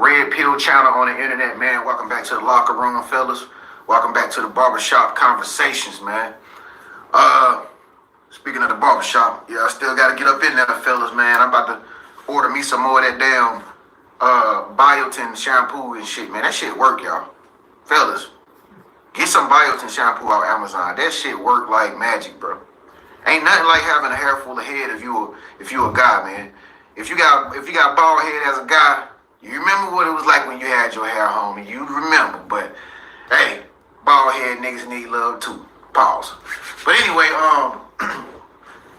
Red Pill channel on the internet, man. Welcome back to the locker room, fellas. Welcome back to the barbershop conversations, man. Speaking of the barbershop, yeah, I still got to get up in there, fellas, man. I'm about to order me some more of that damn biotin shampoo and shit, man. That shit work, y'all. Fellas, get some biotin shampoo off Amazon. That shit work like magic, bro. Ain't nothing like having a hair full of head if you a guy, man. If you got bald head as a guy, you remember what it was like when you had your hair, homie. You remember, but hey, bald head niggas need love too. Pause. But anyway,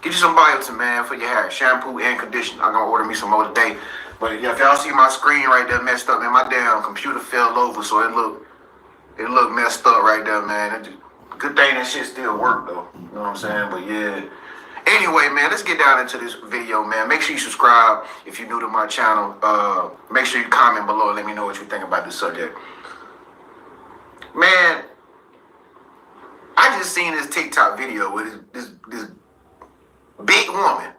get you some biotin, man, for your hair, shampoo and conditioner. I'm gonna order me some more today. But yeah, if y'all see my screen right there messed up, man, my damn computer fell over, so it looked messed up right there, man. Good thing that shit still worked though. You know what I'm saying? But yeah. Anyway, man, let's get down into this video, man. Make sure you subscribe if you're new to my channel. Make sure you comment below and let me know what you think about this subject. Man, I just seen this TikTok video with this big woman.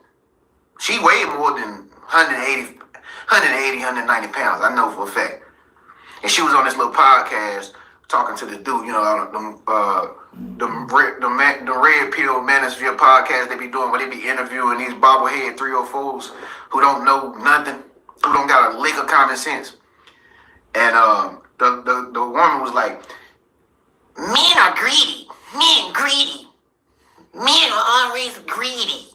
She weighed more than 190 pounds. I know for a fact. And she was on this little podcast talking to the dude, you know, the Red Pill Manosphere podcast they be doing, where they be interviewing these bobblehead 304s who don't know nothing, who don't got a lick of common sense. And the woman was like, men are greedy. Men greedy. Men are always greedy.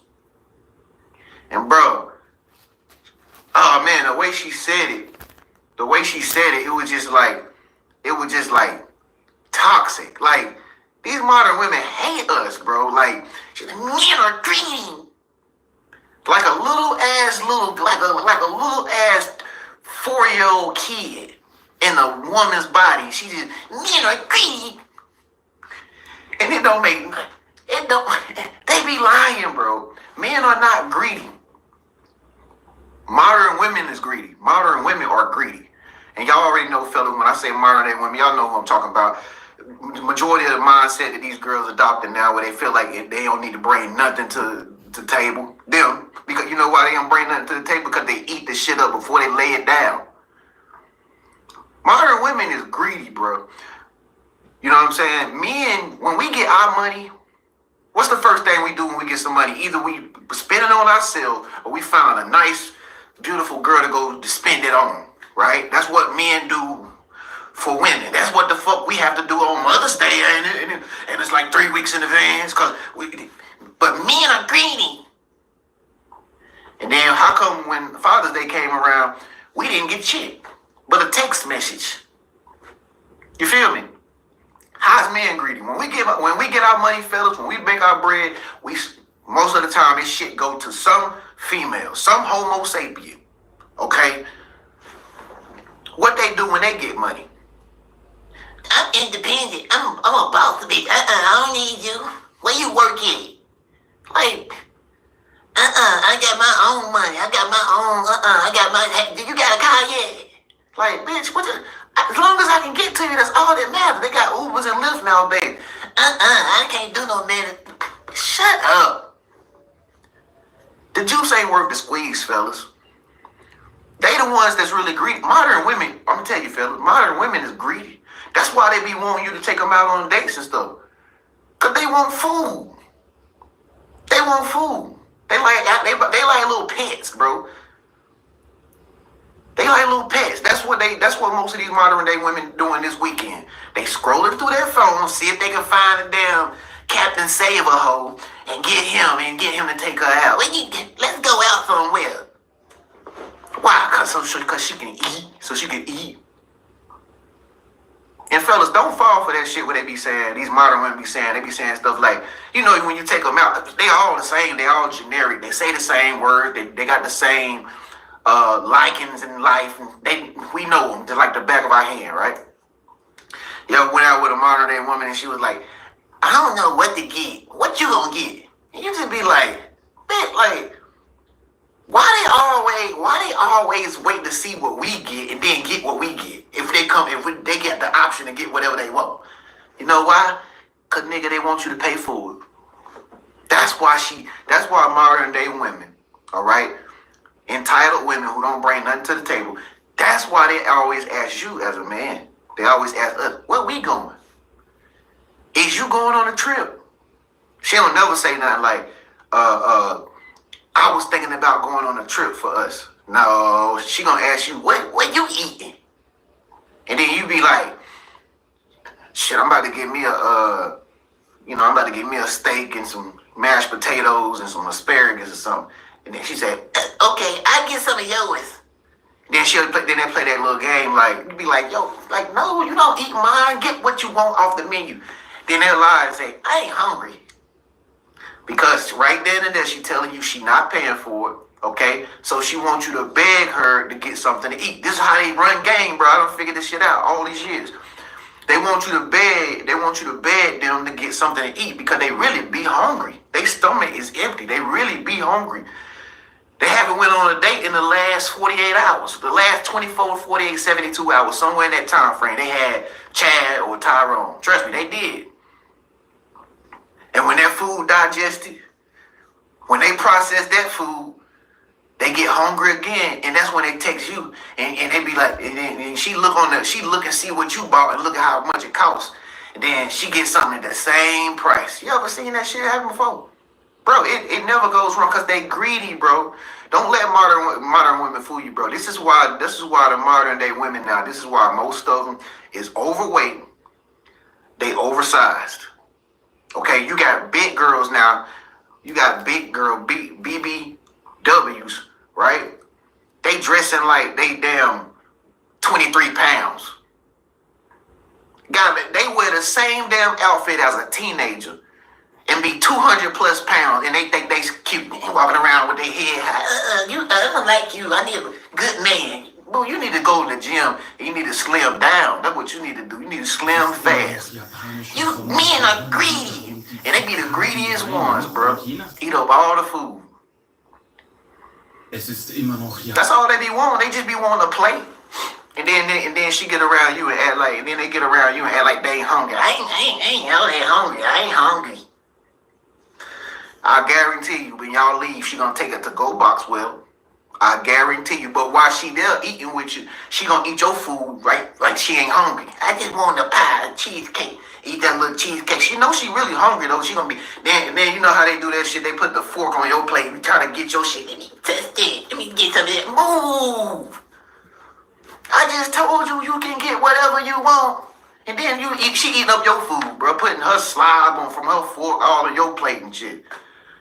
And bro, oh man, the way she said it, it was just like toxic. Like, these modern women hate us, bro. Like, men are greedy. Like a little ass 4-year-old kid in a woman's body. She just, men are greedy. And they be lying, bro. Men are not greedy. Modern women is greedy. Modern women are greedy. And y'all already know, fellas, when I say modern day women, y'all know who I'm talking about. The majority of the mindset that these girls adopted now, where they feel like they don't need to bring nothing to the table. Them, because you know why they don't bring nothing to the table? Because they eat the shit up before they lay it down. Modern women is greedy, bro. You know what I'm saying? Men, when we get our money, what's the first thing we do when we get some money? Either we spend it on ourselves, or we found a nice, beautiful girl to go to spend it on, right? That's what men do for women. That's what the fuck we have to do on Mother's Day, and it's like 3 weeks in advance, but men are greedy. And then how come when Father's Day came around, we didn't get shit but a text message? You feel me? How's men greedy? When we get our money, fellas, when we make our bread, most of the time this shit go to some female, some homo sapien. Okay? What they do when they get money? I'm independent. I'm a boss bitch. I don't need you. Where you work at? Like, I got my own money. I got my own, do you got a car yet? Like, bitch, as long as I can get to you, that's all that matters. They got Ubers and Lyft now, baby. I can't do no man. Shut up. The juice ain't worth the squeeze, fellas. They the ones that's really greedy. Modern women, I'm gonna tell you, fellas, modern women is greedy. That's why they be wanting you to take them out on dates and stuff. Cause they want food. They want food. They like little pets, bro. They like little pets. That's what most of these modern day women doing this weekend. They scrolling through their phone, see if they can find a damn Captain Save a hoe and get him to take her out. Let's go out somewhere. Why? Cause she can eat. So she can eat. And fellas, don't fall for that shit where they be saying, these modern women be saying stuff like, you know, when you take them out, they all the same, they all generic. They say the same words, they got the same likings in life, and we know them just like the back of our hand, right? Yeah, went out with a modern day woman and she was like, I don't know what to get. What you gonna get? And you just be like, man, like, why they always wait to see what we get and then get what we get? If they get the option to get whatever they want. You know why? Cause nigga, they want you to pay for it. That's why modern day women, all right, entitled women who don't bring nothing to the table, That's why they always ask you as a man. They always ask us, where we going? Is you going on a trip? She don't never say nothing like, I was thinking about going on a trip for us. No, she gonna ask you, what you eating? And then you be like, shit, I'm about to get me I'm about to get me a steak and some mashed potatoes and some asparagus or something. And then she said, okay, I get some of yours. Then they play that little game like, you be like, yo, like, no, you don't eat mine. Get what you want off the menu. Then they'll lie and say, I ain't hungry. Because right then and there, she telling you she not paying for it, okay? So she wants you to beg her to get something to eat. This is how they run game, bro. I done figured this shit out all these years. They want you to beg them to get something to eat because they really be hungry. Their stomach is empty. They really be hungry. They haven't went on a date in the last 48 hours. The last 24, 48, 72 hours, somewhere in that time frame, they had Chad or Tyrone. Trust me, they did. And when that food digested, when they process that food, they get hungry again, and that's when they text you, and they be like, and she look and see what you bought, and look at how much it costs, and then she gets something at the same price. You ever seen that shit happen before, bro? It never goes wrong because they greedy, bro. Don't let modern women fool you, bro. This is why the modern day women now. This is why most of them is overweight. They oversized. Okay, you got big girls now. You got big girl BBWs, right? They dressing like they damn 23 pounds. They wear the same damn outfit as a teenager and be 200 plus pounds, and they think they cute walking around with their head high. I don't like you. I need a good man. Bro, you need to go to the gym and you need to slim down. That's what you need to do. You need to slim fast. You men are greedy. And they be the greediest ones, bro. Eat up all the food. That's all they be wanting. They just be wanting to play. And then she get around you and act like, and then they get around you and act like they ain't hungry. I ain't all that hungry. I ain't hungry. I guarantee you, when y'all leave, she gonna take a to-go box with her. I guarantee you. But while she there eating with you, she gonna eat your food right like she ain't hungry. I just want a pie, a cheesecake. Eat that little cheesecake. She knows she really hungry though. She gonna be then you know how they do that shit. They put the fork on your plate. You try to get your shit. Let me test it. Let me get some of that. Move. I just told you you can get whatever you want. And then she eating up your food, bro. Putting her slob on from her fork all of your plate and shit.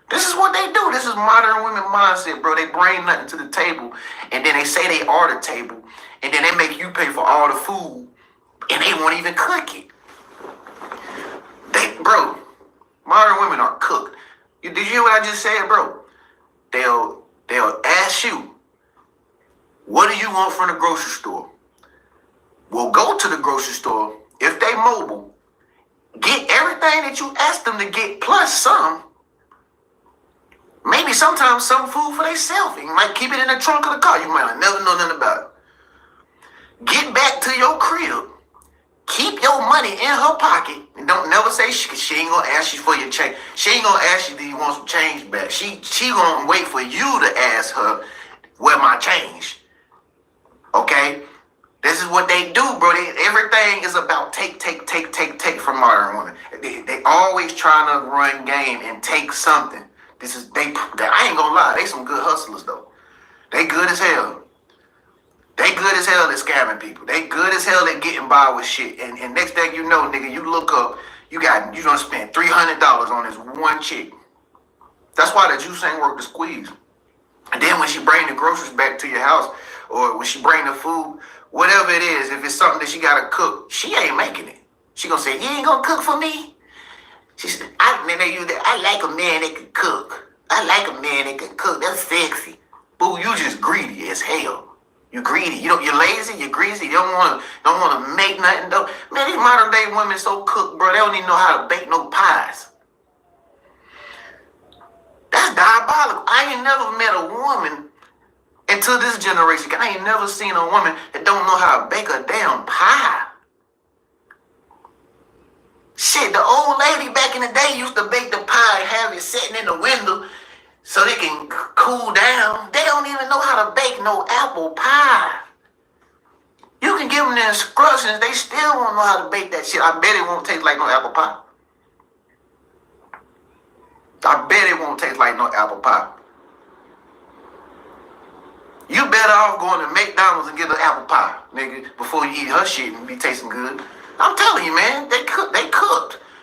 This is what they do. This is modern women mindset, bro. They bring nothing to the table, and then they say they are the table, and then they make you pay for all the food, and they won't even cook it. Bro, modern women are cooked. Did you hear what I just said, bro? They'll ask you, what do you want from the grocery store? We'll go to the grocery store. If they mobile, get everything that you ask them to get plus some. Maybe sometimes some food for themselves. You might keep it in the trunk of the car. You might never know nothing about it. Get back to your crib. Keep your money in her pocket. And don't never say she ain't gonna ask you for your change. She ain't gonna ask you, do you want some change back? She gonna wait for you to ask her, where my change? Okay? This is what they do, bro. Everything is about take from modern women. They always trying to run game and take something. I ain't gonna lie, they some good hustlers though. They good as hell. They good as hell at scamming people. They good as hell at getting by with shit. And next thing you know, nigga, you look up, you gonna spend $300 on this one chick. That's why the juice ain't worth the squeeze. And then when she bring the groceries back to your house, or when she bring the food, whatever it is, if it's something that she gotta cook, she ain't making it. She gonna say, you ain't gonna cook for me? She said, I like a man that can cook. I like a man that can cook. That's sexy. Boo, you just greedy as hell. You greedy. You're lazy. You're greasy. You don't want to make nothing though. Man, these modern day women so cooked, bro. They don't even know how to bake no pies. That's diabolical. I ain't never met a woman until this generation. I ain't never seen a woman that don't know how to bake a damn pie. Shit, the old lady back in the day used to bake the pie and have it sitting in the window so they can cool down. They don't even know how to bake no apple pie. give them the instructions, they still won't know how to bake that shit. I bet it won't taste like no apple pie. I bet it won't taste like no apple pie. You better off going to McDonald's and get an apple pie, nigga, before you eat her shit and be tasting good. I'm telling you, man, they cooked.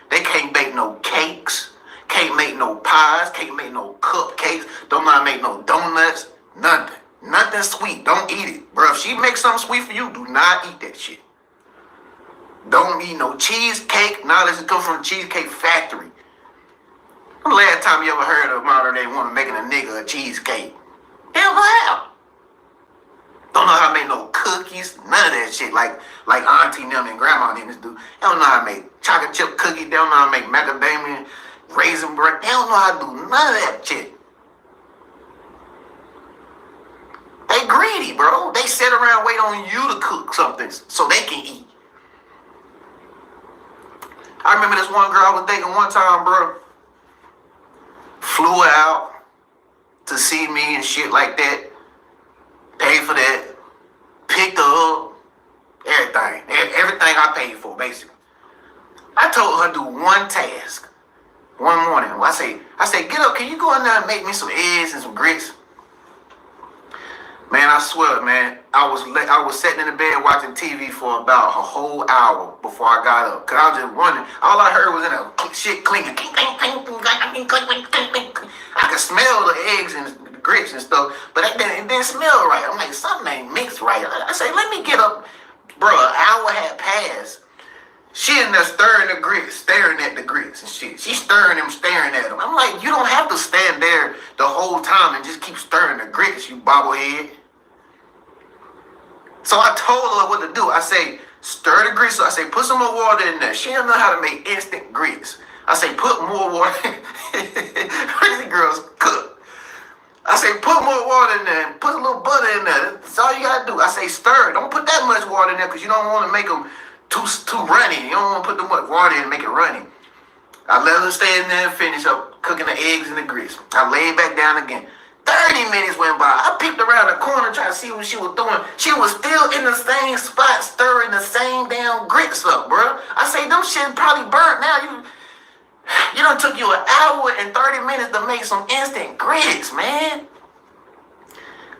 They can't bake no cakes, can't make no pies, can't make no cupcakes, don't know how to make no donuts, nothing. Nothing sweet. Don't eat it. Bro, if she makes something sweet for you, do not eat that shit. Don't eat no cheesecake. Now this comes from a cheesecake factory. When the last time you ever heard of a modern day woman making a nigga a cheesecake? Hell no. Don't know how to make no cookies. None of that shit. Like auntie them and grandma them do. They don't know how to make chocolate chip cookies. They don't know how to make macadamia raisin bread. They don't know how to do none of that shit. They greedy, bro. They sit around wait on you to cook something so they can eat. I remember this one girl I was dating one time, bro. Flew out to see me and shit like that. Paid for that. Picked her up. Everything. Everything I paid for, basically. I told her to do one task. One morning. I say, get up. Can you go in there and make me some eggs and some grits? Man, I swear, man, I was sitting in the bed watching TV for about a whole hour before I got up. Cause I was just running. All I heard was in a shit clinking. I could smell the eggs and the grits and stuff, but it didn't smell right. I'm like, something ain't mixed right. I say, let me get up. Bro, an hour had passed. She in there stirring the grits, staring at the grits and shit. She stirring them, staring at them. I'm like, you don't have to stand there the whole time and just keep stirring the grits, you bobblehead. So I told her what to do. I say, stir the grits. So I say, put some more water in there. She don't know how to make instant grits. I say, put more water. These girls cook. I say, put more water in there and put a little butter in there. That's all you gotta do. I say, stir it. Don't put that much water in there because you don't want to make them too runny. You don't want to put too much water in and make it runny. I let her stay in there and finish up cooking the eggs and the grits. I laid back down again. 30 minutes went by. I peeked around the corner trying to see what she was doing. She was still in the same spot stirring the same damn grits up, bro. I say, them shit probably burnt now. You done took you an hour and 30 minutes to make some instant grits, man.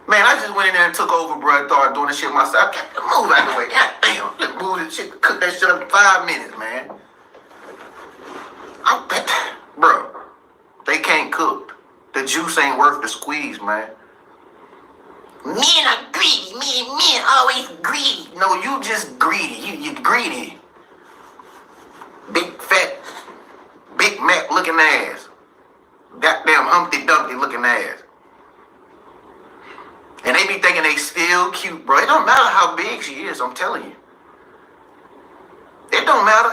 Man, I just went in there and took over, bro. Started doing this shit myself. Move out the way. God damn. Just move this shit. Cook that shit up in 5 minutes, man. Bro, they can't cook. The juice ain't worth the squeeze, man. Men are greedy. Men always greedy. No, you just greedy. You greedy. Big fat, Big Mac looking ass. Goddamn Humpty Dumpty looking ass. And they be thinking they still cute, bro. It don't matter how big she is, I'm telling you. It don't matter,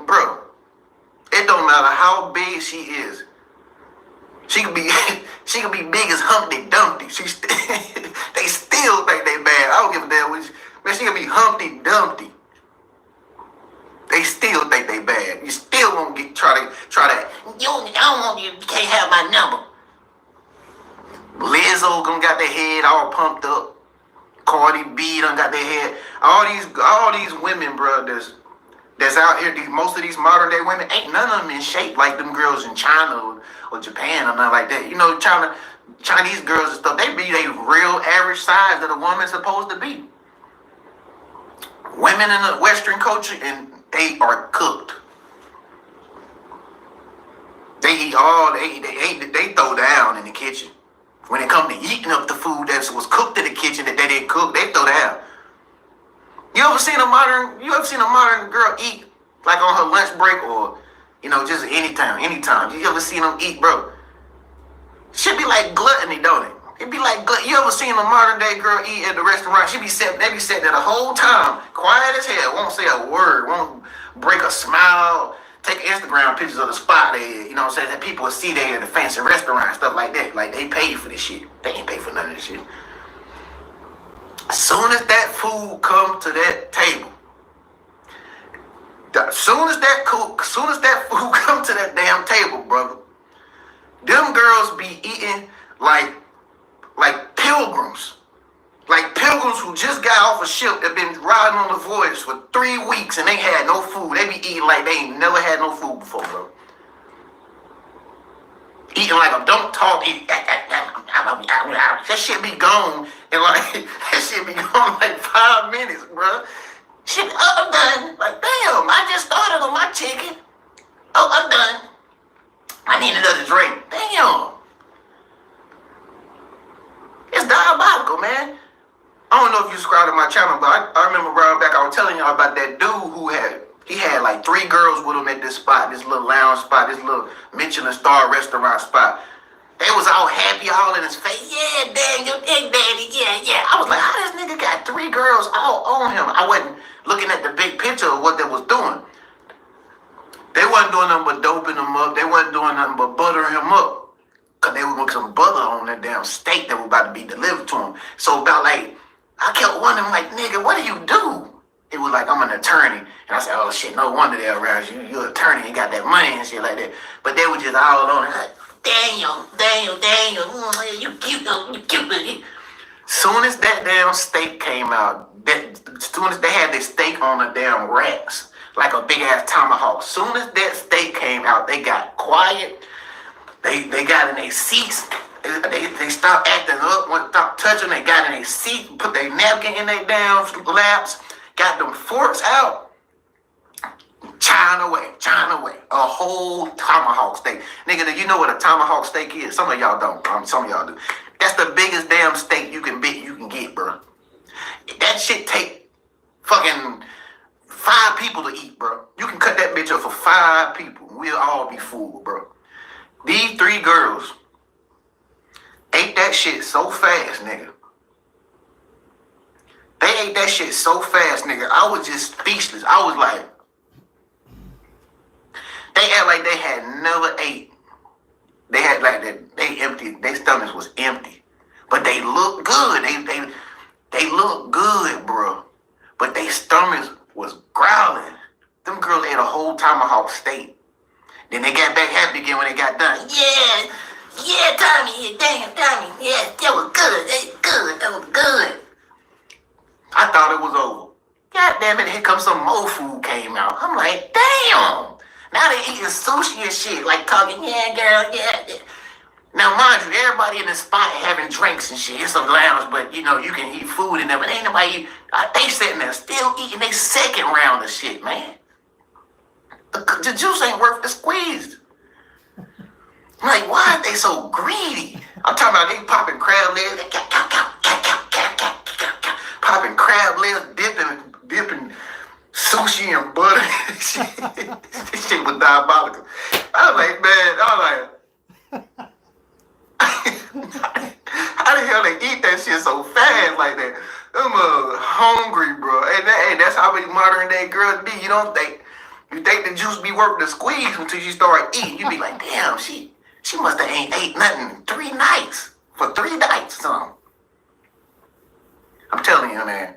bro. It don't matter how big she is. She could be big as Humpty Dumpty. They still think they bad. I don't give a damn what man, she could be Humpty Dumpty. They still think they bad. You still won't try to. I don't want you can't have my number. Lizzo done got their head all pumped up. Cardi B done got their head. All these women, bro, that's out here, most of these modern day women, ain't none of them in shape like them girls in China or Japan or nothing like that. You know, Chinese girls and stuff, they be a real average size that a woman's supposed to be. Women in the Western culture, and they are cooked. They eat they throw down in the kitchen. When it comes to eating up the food that was cooked in the kitchen that they didn't cook, they throw down. You ever seen a modern girl eat like on her lunch break or, you know, just anytime? You ever seen them eat, bro? Should be like gluttony, don't it? It be like you ever seen a modern day girl eat at the restaurant? They be sitting there the whole time, quiet as hell, won't say a word, won't break a smile, take Instagram pictures of the spot they, you know what I'm saying, that people will see there at the fancy restaurant, stuff like that. Like they paid for this shit. They ain't paid for none of this shit. As soon as that food come to that table, as soon as that food come to that damn table, brother, them girls be eating like pilgrims. Like pilgrims who just got off a ship that been riding on the voyage for 3 weeks and they had no food. They be eating like they ain't never had no food before, bro. Eating like a don't talk. That shit be gone in like that shit be gone like 5 minutes, bro. Shit, I'm done. Like damn, I just started on my chicken. Oh, I'm done. I need another drink. Damn. It's diabolical, man. I don't know if you subscribe to my channel, but I remember right back, I was telling y'all about that dude who had like 3 girls with him at this spot, this little lounge spot, this little Michelin star restaurant spot. They was all happy, all in his face. Yeah, Daniel, hey, daddy, yeah. I was like, how this nigga got 3 girls all on him? I wasn't looking at the big picture of what they was doing. They wasn't doing nothing but doping him up. They wasn't doing nothing but buttering him up. Because they were going to put some butter on that damn steak that was about to be delivered to him. So about like, I kept wondering, like, nigga, what do you do? It was like, I'm an attorney. And I said, oh, shit, no wonder they're around you. You're an attorney. You got that money and shit like that. But they were just all on it. Like, Daniel. You cute, though. You cute. Soon as that damn steak came out, soon as they had their steak on the damn racks, like a big-ass tomahawk, soon as that steak came out, they got quiet. They got in their seats. They stopped acting up, stopped touching. They got in their seat, put their napkin in their damn laps, got them forks out, china away. A whole tomahawk steak. Nigga, do you know what a tomahawk steak is? Some of y'all don't. Some of y'all do. That's the biggest damn steak you can get, bro. That shit take fucking 5 people to eat, bro. You can cut that bitch up for 5 people. We'll all be full, bro. These 3 girls ate that shit so fast, nigga. They ate that shit so fast, nigga. I was just speechless. I was like, they act like they had never ate. They had like that. They empty. Their stomachs was empty, but they look good. They look good, bro. But their stomachs was growling. Them girls ate a whole tomahawk steak. Then they got back happy again when they got done. Yeah, Tommy. Damn, Tommy. Yeah, that was good. That was good. I thought it was over. God damn it, here comes some more food came out. I'm like, damn. Now they eating sushi and shit, like talking, yeah, girl, yeah. Now, mind you, everybody in the spot having drinks and shit. It's a lounge, but, you know, you can eat food in there. But ain't nobody, they sitting there still eating their second round of shit, man. The juice ain't worth the squeeze. I'm like, why are they so greedy? I'm talking about they popping crab legs, popping crab legs, dipping sushi and butter. This shit was diabolical. I was like, man, how the hell they eat that shit so fast like that? Them hungry, bro. And that's how these modern day girls be. You think the juice be worth the squeeze until you start eating. You be like, damn, she must have ain't ate nothing in 3 nights. For 3 nights, son. I'm telling you, man,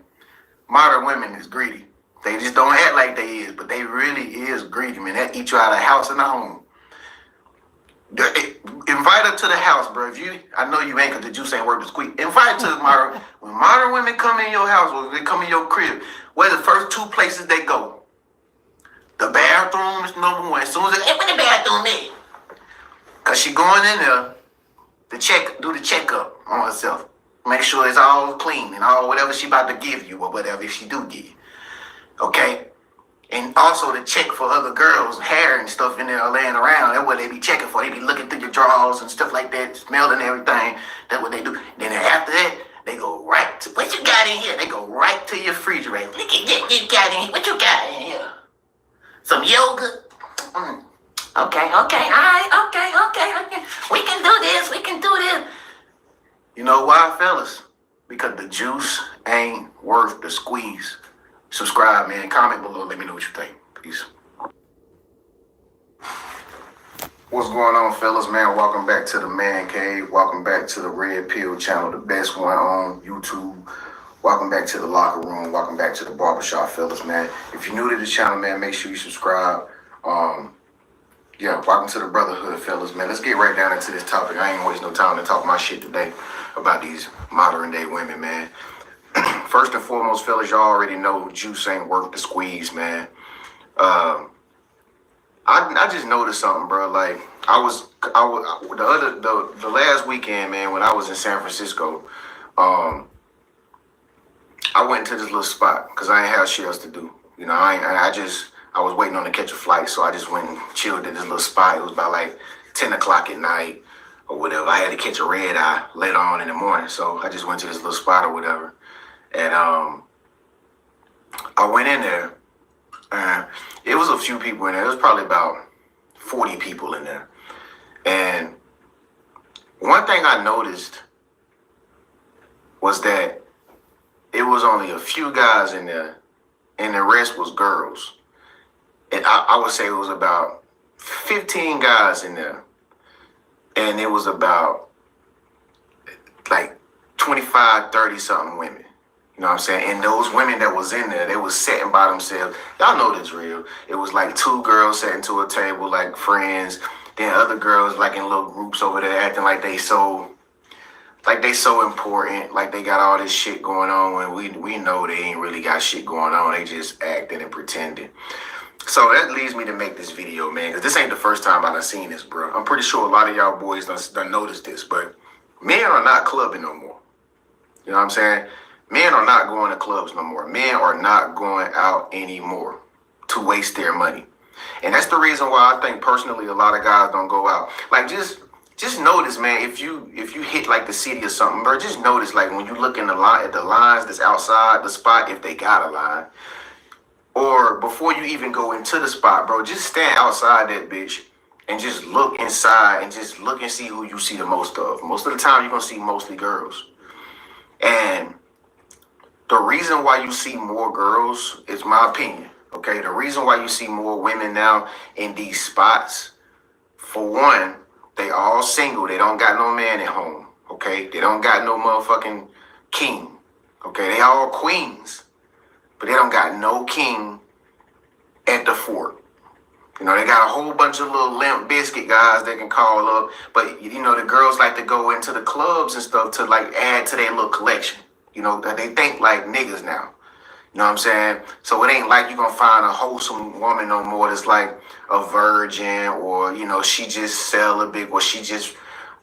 modern women is greedy. They just don't act like they is, but they really is greedy, man. That eat you out of the house and the home. Invite her to the house, bro. I know you ain't, because the juice ain't worth the squeeze. Invite her to modern. When modern women come in your house or they come in your crib, where the first 2 places they go? The bathroom is number 1. As soon as where the bathroom is? Because she going in there to do the checkup on herself. Make sure it's all clean and all whatever she about to give you or whatever if she do give you. Okay? And also to check for other girls' hair and stuff in there laying around. That's what they be checking for. They be looking through your drawers and stuff like that, smelling everything. That's what they do. Then after that, they go right to, what you got in here? They go right to your refrigerator. Look at that, you got in here. What you got in here? Some yogurt? Okay, all right, okay. We can do this. You know why, fellas? Because the juice ain't worth the squeeze. Subscribe, man. Comment below. Let me know what you think. Peace. What's going on, fellas, man? Welcome back to the Man Cave. Welcome back to the Red Pill channel, the best one on YouTube. Welcome back to the locker room. Welcome back to the barbershop, fellas, man. If you're new to the channel, man, make sure you subscribe. Welcome to the brotherhood, fellas, man. Let's get right down into this topic. I ain't waste no time to talk my shit today about these modern day women, man. First and foremost, fellas, y'all already know juice ain't worth the squeeze, man. I just noticed something, bro. Like the last weekend, man, when I was in San Francisco, I went to this little spot because I ain't have shit else to do. You know, I was waiting on to catch a flight, so I just went and chilled at this little spot. It was about like 10 o'clock at night or whatever. I had to catch a red eye later on in the morning, so I just went to this little spot or whatever. And I went in there, and it was a few people in there. It was probably about 40 people in there. And one thing I noticed was that it was only a few guys in there, and the rest was girls. And I would say it was about 15 guys in there, and it was about like 25, 30 something women. You know what I'm saying? And those women that was in there, they was sitting by themselves. Y'all know this real. It was like two girls sitting to a table like friends. Then other girls like in little groups over there acting like they so important, like they got all this shit going on when we know they ain't really got shit going on. They just acting and pretending. So that leads me to make this video, man, because this ain't the first time I done seen this, bro. I'm pretty sure a lot of y'all boys done noticed this, but men are not clubbing no more. You know what I'm saying? Men are not going to clubs no more. Men are not going out anymore to waste their money. And that's the reason why I think personally a lot of guys don't go out. Like just notice, man, if you hit like the city or something, bro, just notice like when you look in the line at the lines that's outside the spot, if they got a line, or before you even go into the spot, bro, just stand outside that bitch and just look inside and just look and see who you see the most of. Most of the time you're gonna see mostly girls. And the reason why you see more girls is my opinion, okay? The reason why you see more women now in these spots, for one, they all single. They don't got no man at home, okay? They don't got no motherfucking king, okay? They all queens, but they don't got no king at the fort. You know, they got a whole bunch of little limp biscuit guys they can call up, but, you know, the girls like to go into the clubs and stuff to, like, add to their little collection. You know, they think like niggas now. You know what I'm saying? So it ain't like you're going to find a wholesome woman no more that's like a virgin, or, you know, she just celibate, or she just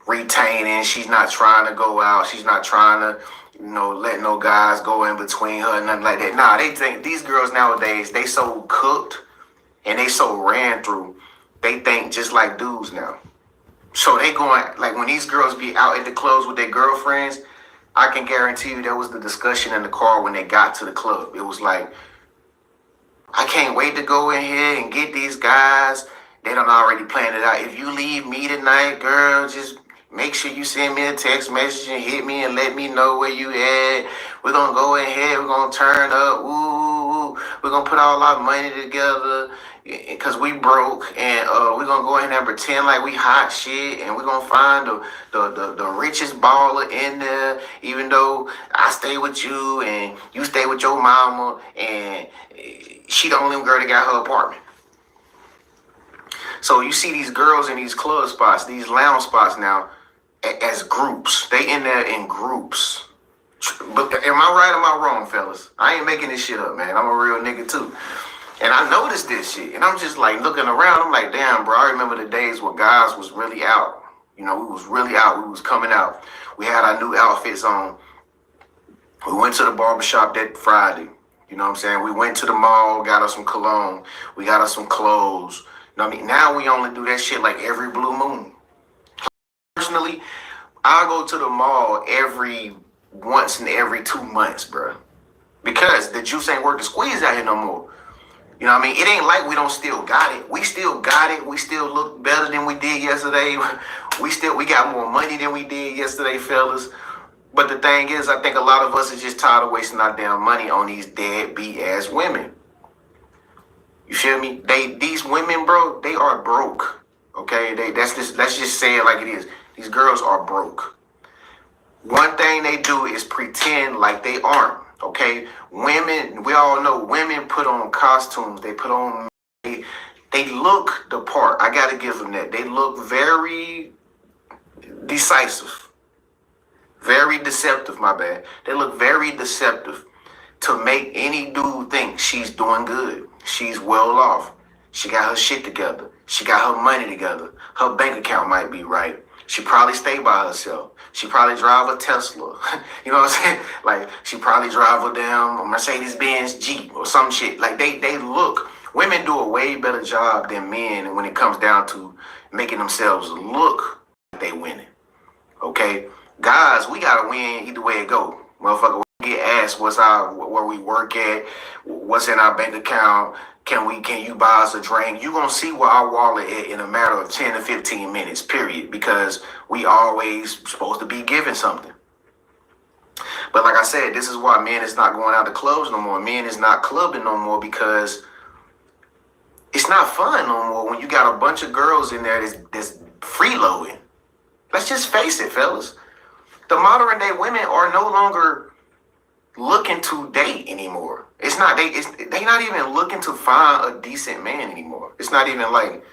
retaining. She's not trying to go out. She's not trying to, you know, let no guys go in between her, nothing like that. Nah, they think these girls nowadays, they so cooked and they so ran through, they think just like dudes now. So they going, like when these girls be out at the clubs with their girlfriends, I can guarantee you there was the discussion in the car when they got to the club. It was like, I can't wait to go in here and get these guys. They done already planned it out. If you leave me tonight, girl, just make sure you send me a text message and hit me and let me know where you at. We're going to go in here. We're going to turn up. Ooh, we're going to put all our money together because we broke. And we're going to go in there and pretend like we hot shit. And we're going to find the richest baller in there, even though I stay with you and you stay with your mama. And she the only girl that got her apartment. So you see these girls in these club spots, these lounge spots now, as groups. They in there in groups. But am I right or am I wrong, fellas? I ain't making this shit up, man. I'm a real nigga too. And I noticed this shit. And I'm just like looking around. I'm like, damn, bro, I remember the days where guys was really out. You know, we was really out. We was coming out. We had our new outfits on. We went to the barbershop that Friday. You know what I'm saying? We went to the mall, got us some cologne. We got us some clothes. You know what I mean? Now we only do that shit like every blue moon. Personally, I go to the mall once in every 2 months, bro. Because the juice ain't worth the squeeze out here no more. You know what I mean? It ain't like we don't still got it. We still got it. We still look better than we did yesterday. We got more money than we did yesterday, fellas. But the thing is, I think a lot of us are just tired of wasting our damn money on these deadbeat ass women. You feel me? These women, bro, they are broke. Okay? Let's just say it like it is. These girls are broke. One thing they do is pretend like they aren't. Okay? Women, we all know women put on costumes. They put on, they look the part. I gotta give them that. They look very decisive. Very deceptive, my bad. They look very deceptive. to make any dude think she's doing good. She's well off. She got her shit together. She got her money together. Her bank account might be right. She probably stay by herself. She probably drive a Tesla. You know what I'm saying? Like, she probably drive a damn Mercedes-Benz Jeep or some shit. Like, they look. Women do a way better job than men when it comes down to making themselves look like they winning. Okay? Guys, we gotta win either way it go. Motherfucker, we get asked where we work at, what's in our bank account, can you buy us a drink? You're gonna see where our wallet is in a matter of 10 to 15 minutes, period, because we always supposed to be giving something. But like I said, this is why men is not going out to clubs no more. Men is not clubbing no more because it's not fun no more when you got a bunch of girls in there that's freeloading. Let's just face it, fellas. The modern day women are no longer looking to date anymore. It's not they not even looking to find a decent man anymore. It's not even like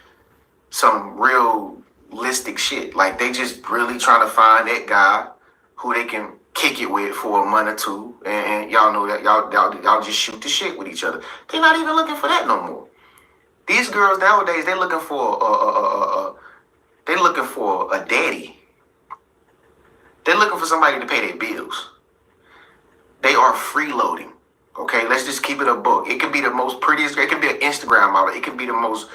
some realistic shit. Like, they just really trying to find that guy who they can kick it with for a month or two, and y'all know that y'all just shoot the shit with each other. They're not even looking for that no more. These girls nowadays, they're looking for a daddy. They're looking for somebody to pay their bills. They are freeloading. Okay, let's just keep it a book. It could be the most prettiest. It could be an Instagram model. It could be the most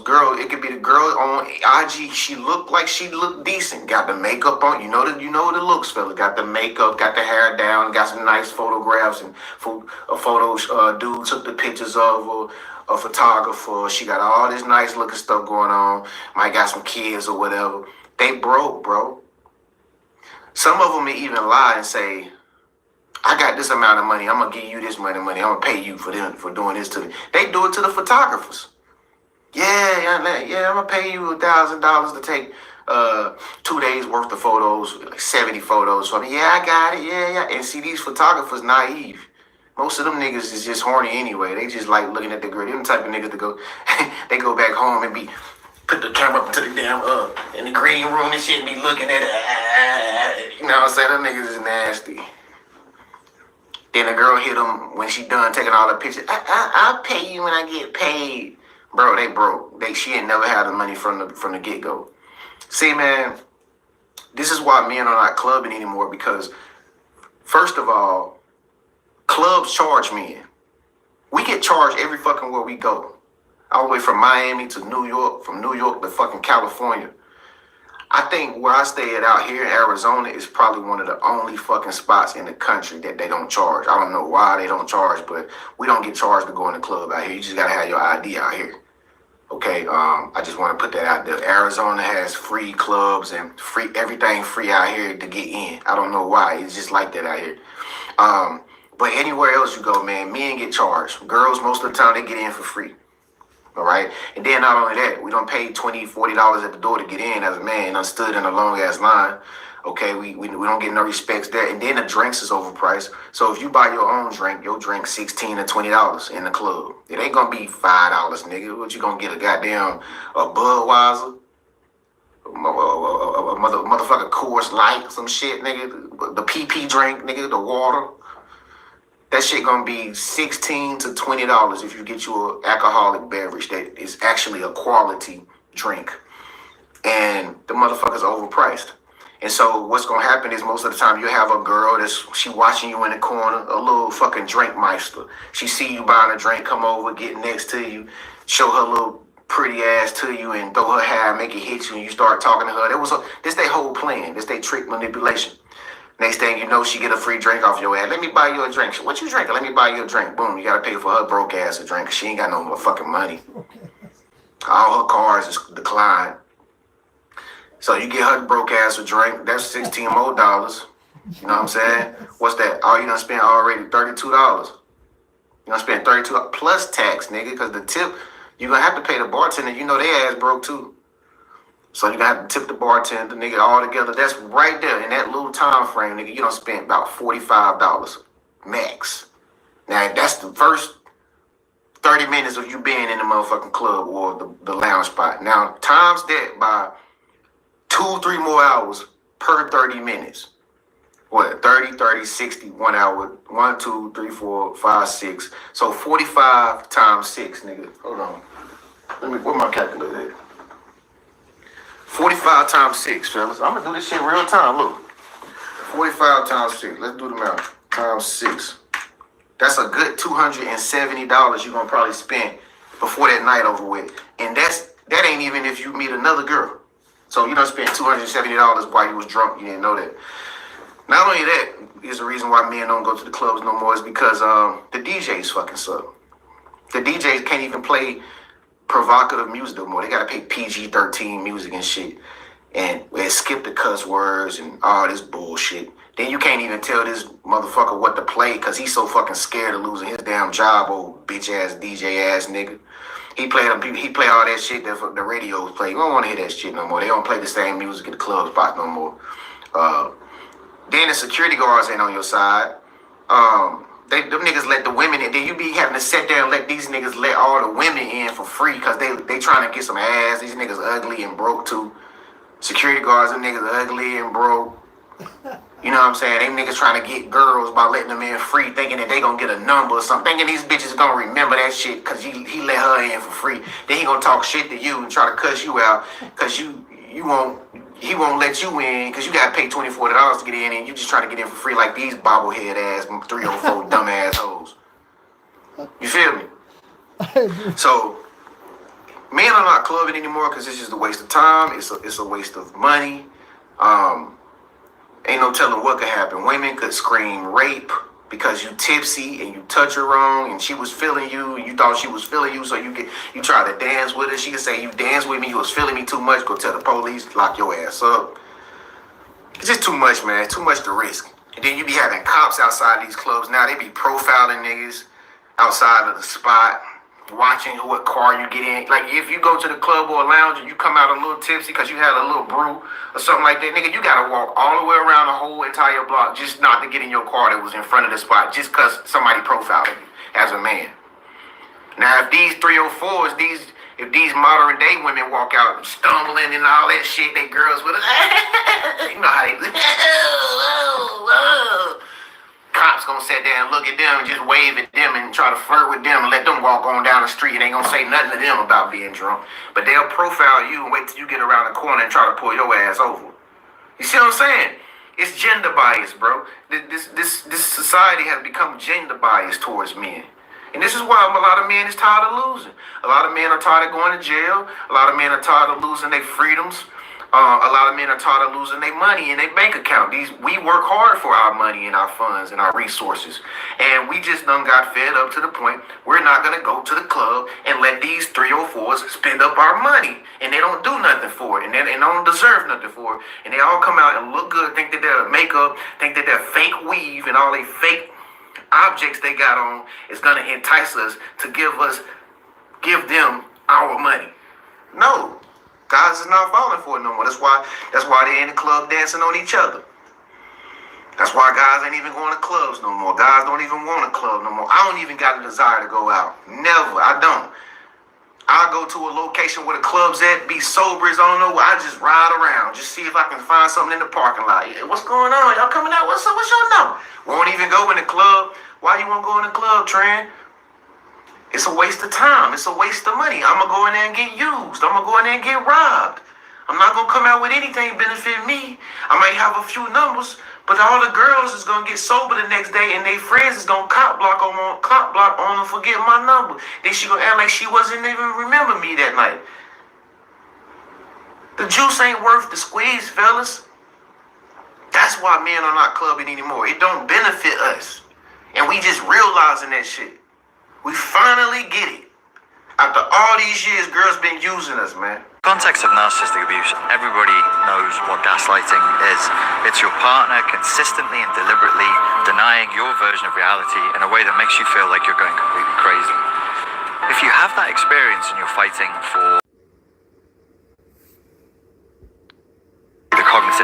girl. It could be the girl on IG. She looked decent. Got the makeup on. You know the looks, fella. Got the makeup. Got the hair down. Got some nice photographs and photos. Dude took the pictures of a photographer. She got all this nice looking stuff going on. Might got some kids or whatever. They broke, bro. Some of them may even lie and say, I got this amount of money. I'm going to give you this money. I'm going to pay you for doing this to me. They do it to the photographers. Yeah, I'm going to pay you $1,000 to take 2 days worth of photos, like 70 photos for me. Yeah, I got it. Yeah. And see, these photographers naive. Most of them niggas is just horny anyway. They just like looking at the girl. Them type of niggas to go, they go back home and put the camera up to the damn in the green room and shit and be looking at it. You know what I'm saying? Them niggas is nasty. Then the girl hit them when she done taking all the pictures. I'll pay you when I get paid. Bro, they broke. She ain't never had the money from the get-go. See, man, this is why men are not clubbing anymore, because first of all, clubs charge men. We get charged every fucking where we go. All the way from Miami to New York, from New York to fucking California. I think where I stay at out here in Arizona is probably one of the only fucking spots in the country that they don't charge. I don't know why they don't charge, but we don't get charged to go in the club out here. You just gotta have your ID out here. Okay, I just want to put that out there. Arizona has free clubs and everything free out here to get in. I don't know why. It's just like that out here. But anywhere else you go, man, men get charged. Girls, most of the time, they get in for free. All right. And then not only that, we don't pay $20, $40 at the door to get in as a man. I stood in a long ass line. Okay, we don't get no respects there. And then the drinks is overpriced. So if you buy your own drink, your drink $16 to $20 in the club. It ain't gonna be $5, nigga. What you gonna get, a goddamn Budweiser? A motherfucker Coors Light, some shit, nigga. The PP drink, nigga, the water. That shit gonna be $16 to $20 if you get you an alcoholic beverage that is actually a quality drink. And the motherfucker's overpriced. And so what's gonna happen is most of the time you have a girl she watching you in the corner, a little fucking drink meister. She see you buying a drink, come over, get next to you, show her little pretty ass to you and throw her hair, make it hit you, and you start talking to her. This their whole plan. This their trick manipulation. Next thing you know, she get a free drink off your ass. Let me buy you a drink. What you drinking? Let me buy you a drink. Boom, you gotta pay for her broke ass a drink. She ain't got no more fucking money. All her cars is declined. So you get her broke ass a drink. That's $16 more. You know what I'm saying? What's that? Oh, you done spent already $32. You done spent $32 plus tax, nigga. Because the tip, you gonna have to pay the bartender. You know they ass broke too. So you gonna have to tip the bartender, nigga, all together. That's right there in that little time frame, nigga. You done spent about $45 max. Now that's the first 30 minutes of you being in the motherfucking club or the lounge spot. Now times that by 2-3 more hours per 30 minutes. what, 30, 30, 60, 1 hour, 1, 2, 3, 4, 5, 6. So 45 times 6, nigga. Hold on. Where my calculator at? 45 times 6, fellas. I'm gonna do this shit real time. Look. 45 times 6. Let's do the math. Times 6. That's a good $270 you're gonna probably spend before that night over with. And that ain't even if you meet another girl. So you done spent $270 while you was drunk. You didn't know that. Not only that is the reason why men don't go to the clubs no more is because the DJs fucking suck. The DJs can't even play provocative music no more. They gotta play PG-13 music and shit. And skip the cuss words and all this bullshit. Then you can't even tell this motherfucker what to play because he's so fucking scared of losing his damn job, old bitch ass DJ ass nigga. He play all that shit that the radios play. You don't want to hear that shit no more. They don't play the same music at the club spot no more. Then the security guards ain't on your side. Them niggas let the women in. Then you be having to sit there and let these niggas let all the women in for free because they trying to get some ass. These niggas ugly and broke too. Security guards, them niggas ugly and broke. You know what I'm saying? Them niggas trying to get girls by letting them in free, thinking that they gonna get a number or something. Thinking these bitches gonna remember that shit because he let her in for free. Then he gonna talk shit to you and try to cuss you out because he won't let you in because you gotta pay $24 to get in and you just trying to get in for free like these bobblehead ass 304 dumb ass hoes. You feel me? So men are not clubbing anymore because it's just a waste of time. It's a waste of money. Ain't no telling what could happen. Women could scream rape because you tipsy and you touch her wrong and she was feeling you. You thought she was feeling you, so you try to dance with her. She could say, you danced with me, you was feeling me too much. Go tell the police, lock your ass up. It's just too much, man. Too much to risk. And then you be having cops outside these clubs now. They be profiling niggas outside of the spot, watching what car you get in. Like if you go to the club or a lounge and you come out a little tipsy because you had a little brew or something like that, nigga, you gotta walk all the way around the whole entire block just not to get in your car that was in front of the spot just because somebody profiled you as a man. Now if these 304s, if these modern day women walk out stumbling and all that shit, they girls with us, you know how they cops gonna sit there and look at them and just wave at them and try to flirt with them and let them walk on down the street and ain't gonna say nothing to them about being drunk. But they'll profile you and wait till you get around the corner and try to pull your ass over. You see what I'm saying? It's gender bias, bro. This society has become gender biased towards men. And this is why a lot of men is tired of losing. A lot of men are tired of going to jail. A lot of men are tired of losing their freedoms. A lot of men are tired of losing their money in their bank account. We work hard for our money and our funds and our resources. And we just done got fed up to the point we're not going to go to the club and let these 304s spend up our money. And they don't do nothing for it. And they don't deserve nothing for it. And they all come out and look good, think that their makeup, think that their fake weave and all they fake objects they got on is going to entice us to give them our money. No. Guys is not falling for it no more. That's why they in the club dancing on each other. That's why guys ain't even going to clubs no more. Guys don't even want a club no more. I don't even got a desire to go out. Never. I don't. I go to a location where the club's at, be sober as I don't know where. I just ride around, just see if I can find something in the parking lot. Yeah, what's going on? Y'all coming out? What's up? What's your number? Won't even go in the club. Why you won't go in the club, Tran? It's a waste of time. It's a waste of money. I'm going to go in there and get used. I'm going to go in there and get robbed. I'm not going to come out with anything benefit me. I might have a few numbers, but all the girls is going to get sober the next day and their friends is going to cop block on them and forget my number. Then she going to act like she wasn't even remember me that night. The juice ain't worth the squeeze, fellas. That's why men are not clubbing anymore. It don't benefit us. And we just realizing that shit. We finally get it. After all these years, girls been using us, man. Context of narcissistic abuse, everybody knows what gaslighting is. It's your partner consistently and deliberately denying your version of reality in a way that makes you feel like you're going completely crazy. If you have that experience and you're fighting for